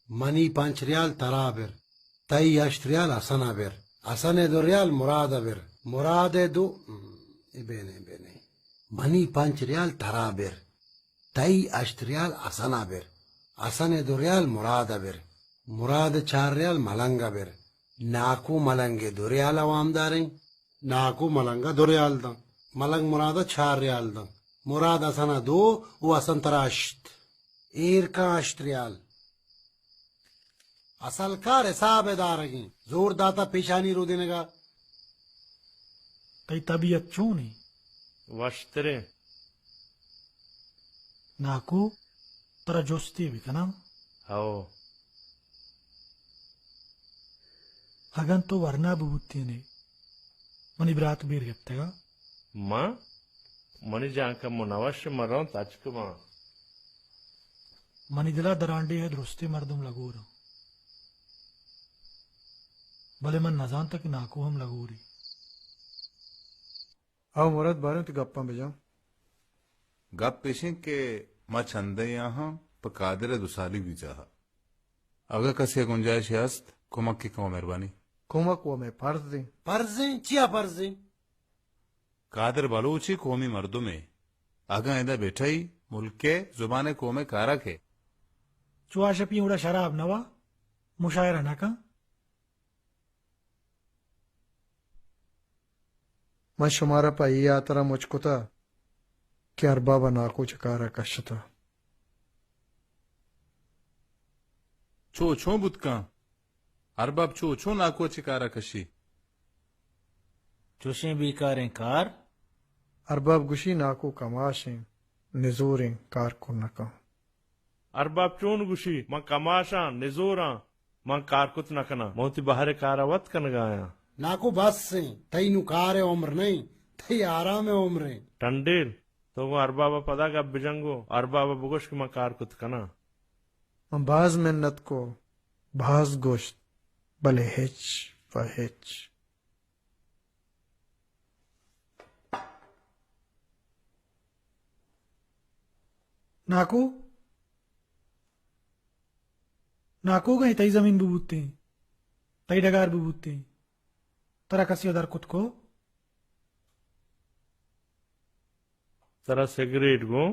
Mani 5 real tarabir. Tai 8 real asanabir. Asane 2 real muradabir. Murade du... Bene. Mani 5 real tarabir. Tai 8 real asanabir. Asane 2 real muradabir. Murade 4 real malangabir. Naku malange 2 real awamdarin. Naku malanga 2 real dan. Malang murada 4 real dan. Murad asana 2 u asan tara 8. Irka 8 real. असल car हिसाब दारगी जोर दाता पेशानी रो देने का तई तबीयत चूनी वश्तरे नाकू तरा जोस्ती भी कना आओ अगन तो वरना बुबुत्ती ने मनी ब्रात बीर गप्तेगा माँ मनी जांका मुनवश मरों ताचकमा मनी दिला दरांडी है दुरुस्ती मर्दम लगूर भले मन न जानता कि नाकू हम लगूरी आओ मुराद बारे तो गप्पा बजाओ गप पेशें के मां छंदे यहाँ पकादर दुसाली भी चाह अगर कसी गुंजाइश हस्त कुमक की कौ मेहरबानी कुमक वो में फर्ज दी फर्जी चिया फर्जी कादर बलूची कौमी मर्दों में अगर इंदा बैठा ही मुल्क के जुबान कौमे कारक है चुआशपी उड़ा शराब नवा मुशायरा ना का मैं शुमारा पाई आतरा मुझको था कि अरबाबा नाको चकारा कशता छो बुतका अरबाब छो नाको चिकारा कशी चुशे बीकारें कार अरबाब गुशी नाको कमाशें निजोरें कार को नका अरबाब चून गुशी मां कमाशा निजोरा मां कारकुत नकना मोती बाहर कारावत कन गाया नाको बस से तई नु कार उम्र नहीं तई आराम है उम्र टंडेल तो वो अरबाबा पदा का बिजंगो अरबाबा बुगोश की मां कारकुत कना मैं बाज मिन्नत को भाज गोश्त भले हिच व हिच नाकू नाकू गई तई जमीन बुबूती तई डगार बुबूती तरा कसी उधर कुत को तरह सिगरेट गो